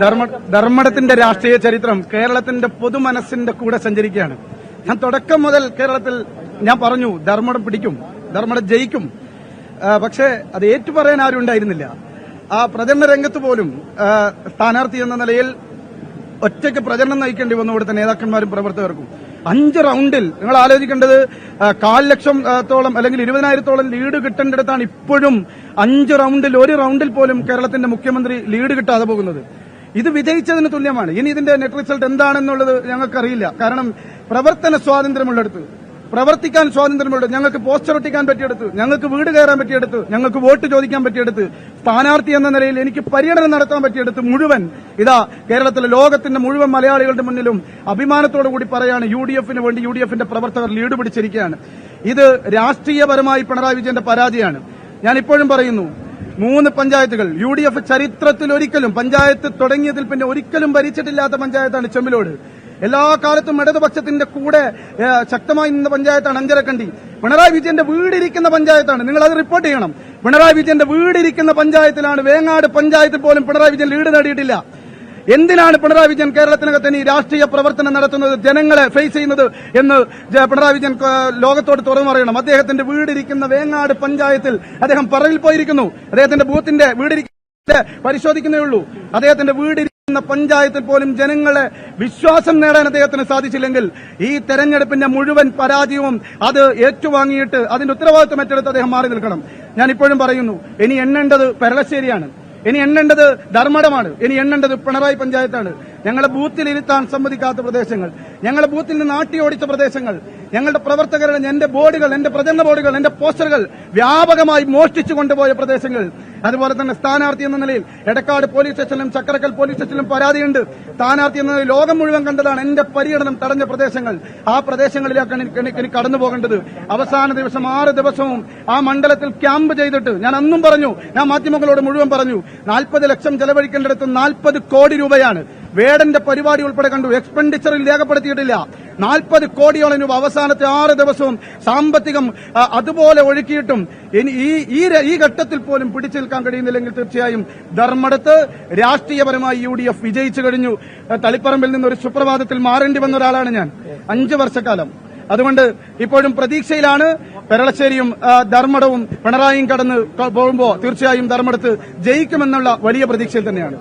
ധർമ്മടത്തിന്റെ രാഷ്ട്രീയ ചരിത്രം കേരളത്തിന്റെ പൊതുമനസ്സിന്റെ കൂടെ സഞ്ചരിക്കുകയാണ്. ഞാൻ തുടക്കം മുതൽ കേരളത്തിൽ ഞാൻ പറഞ്ഞു ധർമ്മടം പിടിക്കും, ധർമ്മടം ജയിക്കും. പക്ഷേ അത് ഏറ്റുപറയാൻ ആരും ഉണ്ടായിരുന്നില്ല. ആ പ്രചരണ രംഗത്ത് പോലും സ്ഥാനാർത്ഥി എന്ന നിലയിൽ ഒറ്റയ്ക്ക് പ്രചരണം നയിക്കേണ്ടി വന്നു കൊടുത്ത നേതാക്കന്മാരും പ്രവർത്തകർക്കും 5 റൌണ്ടിൽ നിങ്ങൾ ആലോചിക്കേണ്ടത് 1,00,000-ത്തോളം അല്ലെങ്കിൽ 20,000-ത്തോളം ലീഡ് കിട്ടേണ്ടിടത്താണ് ഇപ്പോഴും 5 റൌണ്ടിൽ 1 റൌണ്ടിൽ പോലും കേരളത്തിന്റെ മുഖ്യമന്ത്രി ലീഡ് കിട്ടാതെ പോകുന്നത്. ഇത് വിജയിച്ചതിന് തുല്യമാണ്. ഇനി ഇതിന്റെ നെറ്റ് റിസൾട്ട് എന്താണെന്നുള്ളത് ഞങ്ങൾക്കറിയില്ല. കാരണം പ്രവർത്തന സ്വാതന്ത്ര്യമുള്ളിടത്ത്, പ്രവർത്തിക്കാൻ സ്വാതന്ത്ര്യമുള്ളത്, ഞങ്ങൾക്ക് പോസ്റ്റർ ഒട്ടിക്കാൻ പറ്റിയെടുത്ത്, ഞങ്ങൾക്ക് വീട് കയറാൻ പറ്റിയെടുത്ത്, ഞങ്ങൾക്ക് വോട്ട് ചോദിക്കാൻ പറ്റിയെടുത്ത്, സ്ഥാനാർത്ഥി എന്ന നിലയിൽ എനിക്ക് പര്യടനം നടത്താൻ പറ്റിയെടുത്ത് മുഴുവൻ ഇതാ കേരളത്തിലെ ലോകത്തിന്റെ മുഴുവൻ മലയാളികളുടെ മുന്നിലും അഭിമാനത്തോടു കൂടി പറയാണ് UDFന് വേണ്ടി UDFന്റെ പ്രവർത്തകർ ലീഡ് പിടിച്ചിരിക്കുകയാണ്. ഇത് രാഷ്ട്രീയപരമായി പിണറായി വിജയന്റെ പരാജയമാണ്. ഞാൻ ഇപ്പോഴും പറയുന്നു, 3 പഞ്ചായത്തുകൾ UDF ചരിത്രത്തിൽ ഒരിക്കലും, പഞ്ചായത്ത് തുടങ്ങിയതിൽ പിന്നെ ഒരിക്കലും ഭരിച്ചിട്ടില്ലാത്ത പഞ്ചായത്താണ് ചെമ്പിലോട്. എല്ലാ കാലത്തും ഇടതുപക്ഷത്തിന്റെ കൂടെ ശക്തമായി നിന്ന പഞ്ചായത്താണ് അഞ്ചരക്കണ്ടി. പിണറായി വിജയന്റെ വീടിരിക്കുന്ന പഞ്ചായത്താണ്. നിങ്ങൾ അത് റിപ്പോർട്ട് ചെയ്യണം. പിണറായി വിജയന്റെ വീടിരിക്കുന്ന പഞ്ചായത്തിലാണ്. വേങ്ങാട് പഞ്ചായത്തിൽ പോലും പിണറായി വിജയൻ ലീഡ് നേടിയിട്ടില്ല. എന്തിനാണ് പിണറായി വിജയൻ കേരളത്തിനകത്ത് ഇനി രാഷ്ട്രീയ പ്രവർത്തനം നടത്തുന്നത്, ജനങ്ങളെ ഫേസ് ചെയ്യുന്നത് എന്ന് പിണറായി വിജയൻ ലോകത്തോട് തുറന്നു പറയണം. അദ്ദേഹത്തിന്റെ വീടിരിക്കുന്ന വേങ്ങാട് പഞ്ചായത്തിൽ അദ്ദേഹം പറയിൽ പോയിരിക്കുന്നു. അദ്ദേഹത്തിന്റെ ബൂത്തിന്റെ വീടിരിക്കുന്ന പരിശോധിക്കുന്നേ ഉള്ളൂ. അദ്ദേഹത്തിന്റെ വീടിരിക്കുന്ന പഞ്ചായത്തിൽ പോലും ജനങ്ങളെ വിശ്വാസം നേടാൻ അദ്ദേഹത്തിന് സാധിച്ചില്ലെങ്കിൽ ഈ തെരഞ്ഞെടുപ്പിന്റെ മുഴുവൻ പരാജയവും അത് ഏറ്റുവാങ്ങിയിട്ട് അതിന്റെ ഉത്തരവാദിത്വം ഏറ്റെടുത്ത് അദ്ദേഹം മാറി നിൽക്കണം. ഞാൻ ഇപ്പോഴും പറയുന്നു, ഇനി എണ്ണേണ്ടത് പെരളശ്ശേരിയാണ്, ഇനി എണ്ണേണ്ടത് ധർമ്മടമാണ്, ഇനി എണ്ണേണ്ടത് പിണറായി പഞ്ചായത്താണ്. ഞങ്ങളെ ബൂത്തിലിരുത്താൻ സമ്മതിക്കാത്ത പ്രദേശങ്ങൾ, ഞങ്ങളെ ബൂത്തിൽ നിന്ന് ആട്ടി ഓടിച്ച പ്രദേശങ്ങൾ, ഞങ്ങളുടെ പ്രവർത്തകരുടെ എന്റെ ബോർഡുകൾ, എന്റെ പ്രചരണ ബോർഡുകൾ, എന്റെ പോസ്റ്ററുകൾ വ്യാപകമായി മോഷ്ടിച്ചു കൊണ്ടുപോയ പ്രദേശങ്ങൾ, അതുപോലെ തന്നെ സ്ഥാനാർത്ഥി എന്ന നിലയിൽ എടക്കാട് പോലീസ് സ്റ്റേഷനിലും ചക്കരക്കൽ പോലീസ് സ്റ്റേഷനിലും പരാതിയുണ്ട്. സ്ഥാനാർത്ഥി എന്ന നിലയിൽ ലോകം മുഴുവൻ കണ്ടതാണ് എന്റെ പര്യടനം തടഞ്ഞ പ്രദേശങ്ങൾ. ആ പ്രദേശങ്ങളിലേക്കാണ് എനിക്ക് കടന്നു പോകേണ്ടത്. അവസാന ദിവസം 6 ദിവസവും ആ മണ്ഡലത്തിൽ ക്യാമ്പ് ചെയ്തിട്ട് ഞാൻ അന്നും പറഞ്ഞു, ഞാൻ മാധ്യമങ്ങളോട് മുഴുവൻ പറഞ്ഞു, 40 ലക്ഷം ചെലവഴിക്കേണ്ടിടത്ത് 40 കോടി രൂപയാണ്. വേടന്റെ പരിപാടി ഉൾപ്പെടെ കണ്ടു, എക്സ്പെൻഡിച്ചറിൽ രേഖപ്പെടുത്തിയിട്ടില്ല. 40 കോടിയോളം രൂപ അവസാനത്തെ 6 ദിവസവും സാമ്പത്തികം അതുപോലെ ഒഴുക്കിയിട്ടും ഈ ഘട്ടത്തിൽ പോലും പിടിച്ചു നിൽക്കാൻ കഴിയുന്നില്ലെങ്കിൽ തീർച്ചയായും ധർമ്മടത്ത് രാഷ്ട്രീയപരമായി UDF വിജയിച്ചു കഴിഞ്ഞു. തളിപ്പറമ്പിൽ നിന്ന് ഒരു സുപ്രഭാതത്തിൽ മാറേണ്ടി വന്ന ഒരാളാണ് ഞാൻ 5 വർഷക്കാലം. അതുകൊണ്ട് ഇപ്പോഴും പ്രതീക്ഷയിലാണ്. പെരളശ്ശേരിയും ധർമ്മടവും പിണറായിയും കടന്ന് പോകുമ്പോൾ തീർച്ചയായും ധർമ്മടത്ത് ജയിക്കുമെന്നുള്ള വലിയ പ്രതീക്ഷയിൽ തന്നെയാണ്.